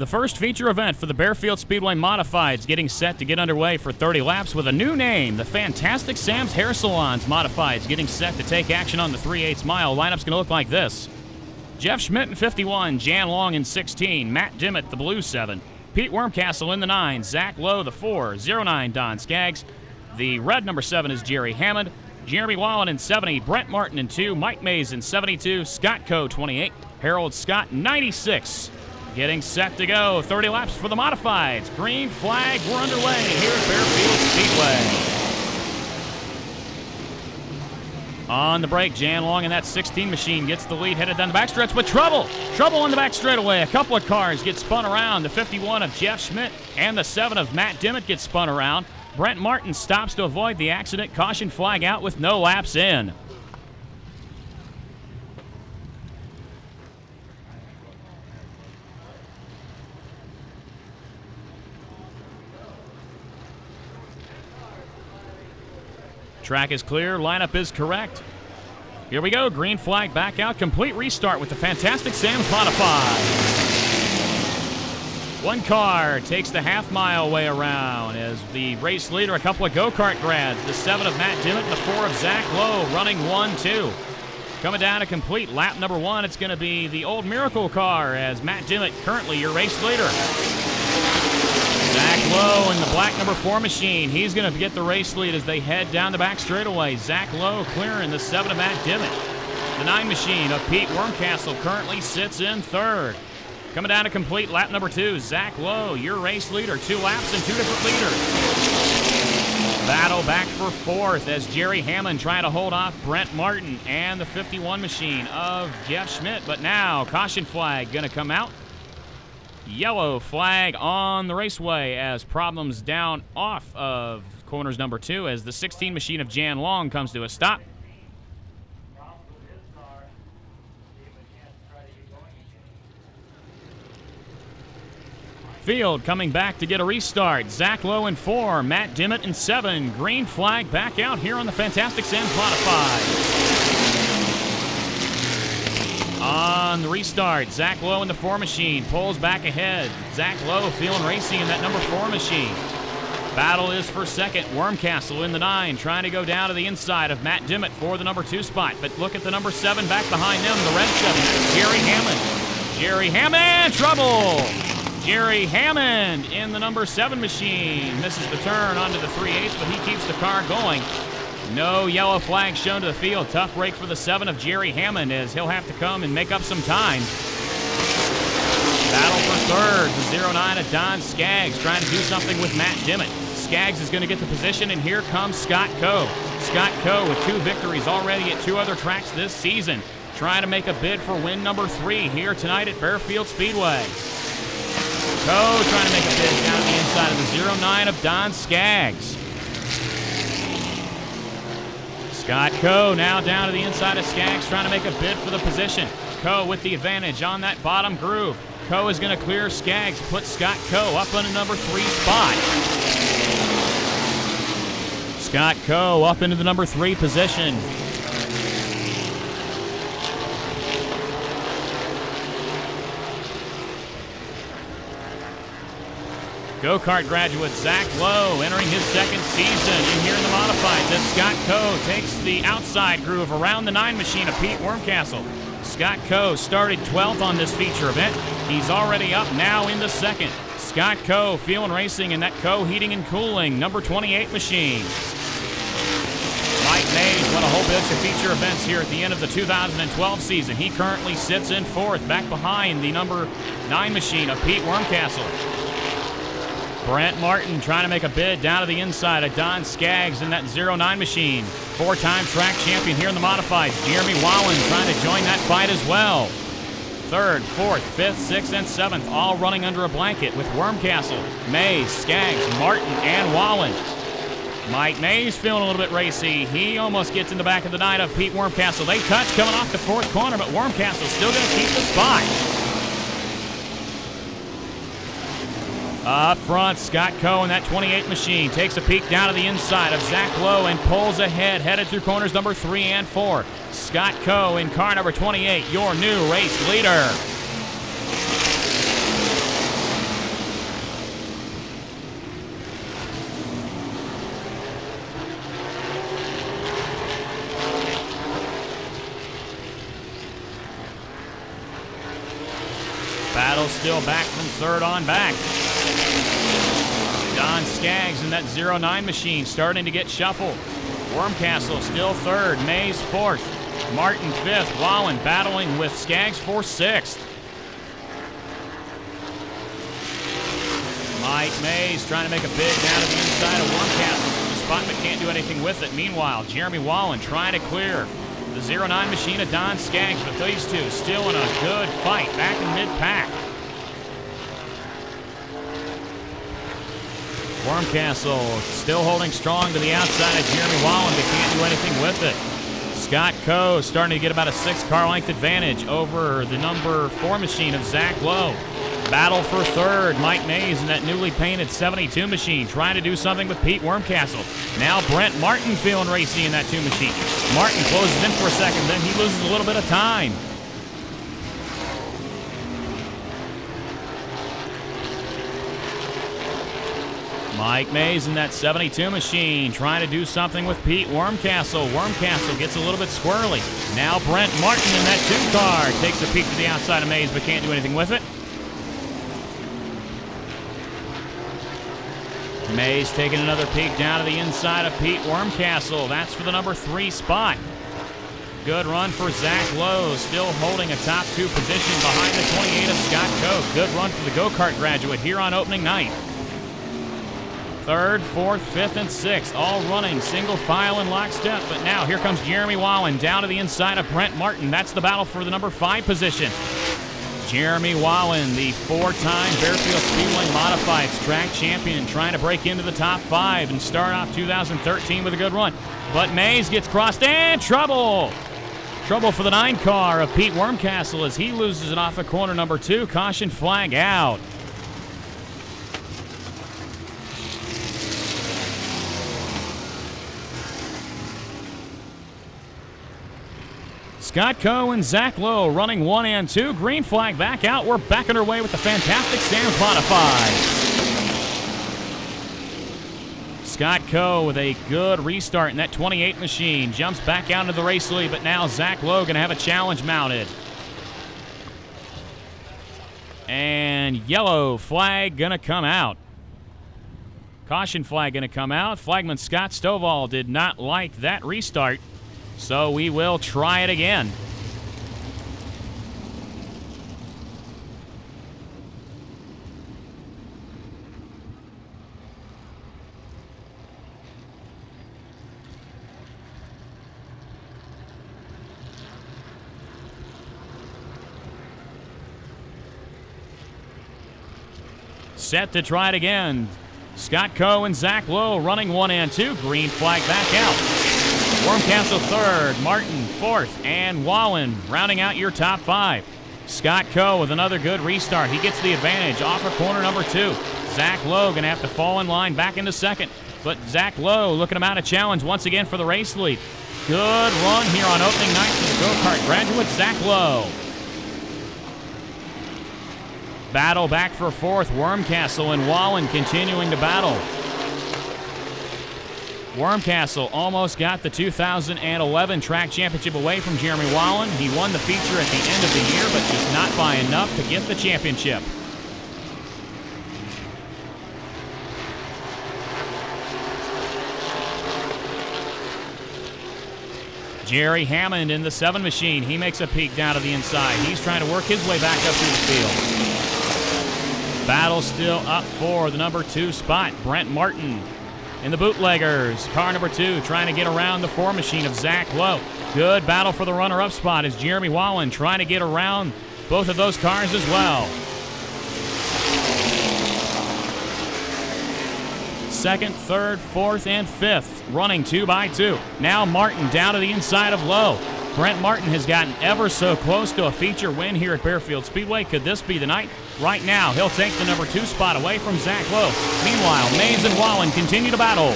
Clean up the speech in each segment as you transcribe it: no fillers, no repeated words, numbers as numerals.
The first feature event for the Baer Speedway Modifieds getting set to get underway for 30 laps with a new name. The Fantastic Sam's Hair Salons Modifieds getting set to take action on the 3/8 mile. Lineup's going to look like this. Jeff Schmidt in 51, Jan Long in 16, Matt Dimmitt, the blue 7, Pete Wormcastle in the 9, Zach Lowe, the 4, 09, Don Skaggs. The red number 7 is Jerry Hammond, Jeremy Wallen in 70, Brent Martin in 2, Mike Mays in 72, Scott Coe 28, Harold Scott 96. Getting set to go. 30 laps for the Modifieds. Green flag. We're underway here at Baer Speedway. On the break, Jan Long in that 16 machine gets the lead, headed down the backstretch with trouble. Trouble on the back straightaway. A couple of cars get spun around. The 51 of Jeff Schmidt and the 7 of Matt Dimmitt get spun around. Brent Martin stops to avoid the accident. Caution flag out with no laps in. Track is clear, lineup is correct. Here we go, green flag back out, complete restart with the Fantastic Sam's Modified. One car takes the half-mile way around as the race leader, a couple of go-kart grads, the 7 of Matt Dimmitt, the 4 of Zach Lowe, running 1-2. Coming down to complete lap number 1, it's going to be the old Miracle car as Matt Dimmitt, currently your race leader. Zach Lowe in the black number 4 machine. He's going to get the race lead as they head down the back straightaway. Zach Lowe clearing the 7 of Matt Dimmitt. The 9 machine of Pete Wormcastle currently sits in 3rd. Coming down to complete lap number 2, Zach Lowe, your race leader. 2 laps and 2 different leaders. Battle back for 4th as Jerry Hammond trying to hold off Brent Martin and the 51 machine of Jeff Schmidt. But now, caution flag going to come out. Yellow flag on the raceway as problems down off of corners number 2 as the 16 machine of Jan Long comes to a stop. Field coming back to get a restart. Zach Lowe in 4, Matt Dimmitt in 7. Green flag back out here on the Fantastic Sam's Modified. On the restart, Zach Lowe in the 4 machine pulls back ahead. Zach Lowe feeling racy in that number 4 machine. Battle is for 2nd. Wormcastle in the 9 trying to go down to the inside of Matt Dimmitt for the number 2 spot. But look at the number 7 back behind them, the red 7. That's Jerry Hammond. Jerry Hammond, trouble! Jerry Hammond in the number 7 machine. Misses the turn onto the 3/8, but he keeps the car going. No yellow flag shown to the field. Tough break for the 7 of Jerry Hammond as he'll have to come and make up some time. Battle for 3rd. The 09 of Don Skaggs trying to do something with Matt Dimmitt. Skaggs is going to get the position, and here comes Scott Coe. Scott Coe with 2 victories already at 2 other tracks this season. Trying to make a bid for win number 3 here tonight at Baer Speedway. Coe trying to make a bid down the inside of the 09 of Don Skaggs. Scott Coe now down to the inside of Skaggs trying to make a bid for the position. Coe with the advantage on that bottom groove. Coe is going to clear Skaggs, put Scott Coe up on the number 3 spot. Scott Coe up into the number 3 position. Go-kart graduate Zach Lowe entering his 2nd season in here in the Modifieds as Scott Coe takes the outside groove around the 9 machine of Pete Wormcastle. Scott Coe started 12th on this feature event. He's already up now into 2nd. Scott Coe feeling racing in that Coe heating and cooling number 28 machine. Mike Mays won a whole bunch of feature events here at the end of the 2012 season. He currently sits in 4th back behind the number 9 machine of Pete Wormcastle. Brent Martin trying to make a bid down to the inside of Don Skaggs in that 09 machine. 4-time track champion here in the Modifieds. Jeremy Wallen trying to join that fight as well. 3rd, 4th, 5th, 6th, and 7th all running under a blanket with Wormcastle, Mays, Skaggs, Martin, and Wallen. Mike Mays feeling a little bit racy. He almost gets in the back of the 9 of Pete Wormcastle. They touch coming off the 4th corner, but Wormcastle's still going to keep the spot. Up front, Scott Coe in that 28 machine takes a peek down to the inside of Zach Lowe and pulls ahead, headed through corners number 3 and 4. Scott Coe in car number 28, your new race leader. Battle still back from third on back. Don Skaggs in that 09 machine starting to get shuffled. Wormcastle still third. Mays fourth. Martin fifth. Wallen battling with Skaggs for sixth. Mike Mays trying to make a big down to the inside of Wormcastle. Spot but can't do anything with it. Meanwhile, Jeremy Wallen trying to clear the 09 machine of Don Skaggs, but these two still in a good fight back in mid-pack. Wormcastle still holding strong to the outside of Jeremy Wallen, but can't do anything with it. Scott Coe starting to get about a 6-car length advantage over the number 4 machine of Zach Lowe. Battle for third. Mike Mays in that newly painted 72 machine trying to do something with Pete Wormcastle. Now Brent Martin feeling racy in that 2 machine. Martin closes in for a second, then he loses a little bit of time. Mike Mays in that 72 machine trying to do something with Pete Wormcastle. Wormcastle gets a little bit squirrely. Now Brent Martin in that 2-car takes a peek to the outside of Mays but can't do anything with it. Mays taking another peek down to the inside of Pete Wormcastle. That's for the number 3 spot. Good run for Zach Lowe, still holding a top 2 position behind the 28 of Scott Coe. Good run for the go-kart graduate here on opening night. 3rd, 4th, 5th, and 6th, all running single file and lockstep. But now here comes Jeremy Wallen down to the inside of Brent Martin. That's the battle for the number 5 position. Jeremy Wallen, the 4-time Baerfield Speedway Modifieds track champion, trying to break into the top 5 and start off 2013 with a good run. But Mays gets crossed and trouble! Trouble for the 9-car of Pete Wormcastle as he loses it off of corner number 2. Caution flag out. Scott Coe and Zach Lowe running 1 and 2. Green flag back out. We're back underway with the fantastic Sam's Modifieds. Scott Coe with a good restart in that 28 machine. Jumps back out into the race lead, but now Zach Lowe going to have a challenge mounted. And yellow flag going to come out. Caution flag going to come out. Flagman Scott Stovall did not like that restart. So we will try it again. Set to try it again. Scott Coe and Zach Lowe running 1 and 2. Green flag back out. Wormcastle 3rd, Martin 4th, and Wallen rounding out your top 5. Scott Coe with another good restart. He gets the advantage off of corner number 2. Zach Lowe going to have to fall in line back into 2nd. But Zach Lowe looking to mount a challenge once again for the race lead. Good run here on opening night for the go-kart graduate, Zach Lowe. Battle back for 4th. Wormcastle and Wallen continuing to battle. Wormcastle almost got the 2011 track championship away from Jeremy Wallen. He won the feature at the end of the year, but just not by enough to get the championship. Jerry Hammond in the 7 machine. He makes a peek down to the inside. He's trying to work his way back up through the field. Battle still up for the number 2 spot. Brent Martin in the bootleggers. Car number 2 trying to get around the 4 machine of Zach Lowe. Good battle for the runner-up spot as Jeremy Wallen trying to get around both of those cars as well. 2nd, 3rd, 4th, and 5th running 2 by 2. Now Martin down to the inside of Lowe. Brent Martin has gotten ever so close to a feature win here at Baerfield Speedway. Could this be the night? Right now, he'll take the number 2 spot away from Zach Lowe. Meanwhile, Mays and Wallen continue to battle.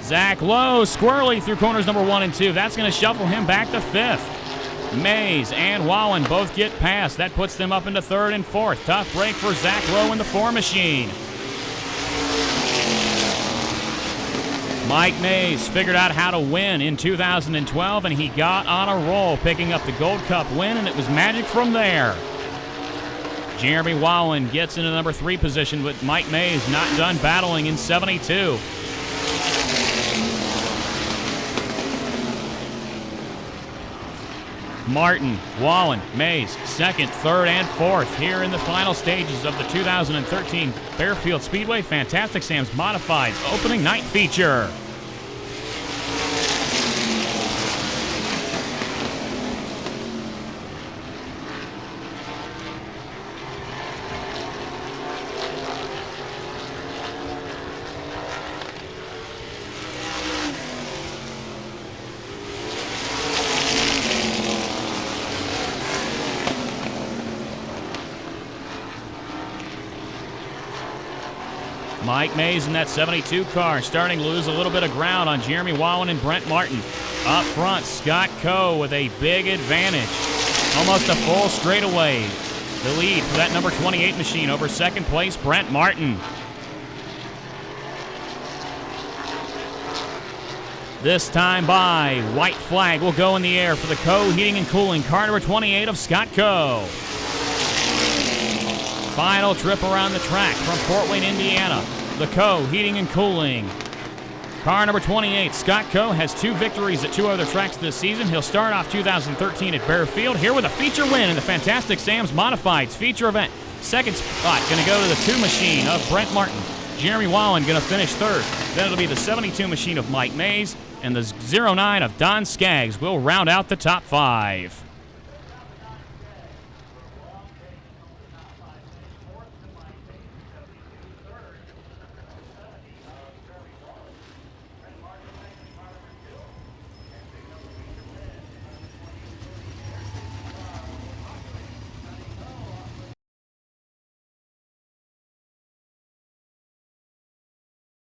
Zach Lowe squirrely through corners number 1 and 2. That's going to shuffle him back to 5th. Mays and Wallen both get past. That puts them up into 3rd and 4th. Tough break for Zach Lowe in the 4 machine. Mike Mays figured out how to win in 2012, and he got on a roll, picking up the Gold Cup win, and it was magic from there. Jeremy Wallen gets into number 3 position, but Mike Mays not done battling in 72. Martin, Wallen, Mays, 2nd, 3rd, and 4th here in the final stages of the 2013 Barefield Speedway Fantastic Sam's Modifieds opening night feature. Mike Mays in that 72 car, starting to lose a little bit of ground on Jeremy Wallen and Brent Martin. Up front, Scott Coe with a big advantage. Almost a full straightaway. The lead for that number 28 machine over 2nd place, Brent Martin. This time by, white flag will go in the air for the Coe Heating and Cooling, car number 28 of Scott Coe. Final trip around the track from Fort Wayne, Indiana. The Coe Heating and Cooling. Car number 28, Scott Coe, has 2 victories at 2 other tracks this season. He'll start off 2013 at Barefield here with a feature win in the Fantastic Sam's Modifieds feature event. 2nd spot going to go to the 2 machine of Brent Martin. Jeremy Wallen going to finish 3rd. Then it'll be the 72 machine of Mike Mays, and the 09 of Don Skaggs will round out the top 5.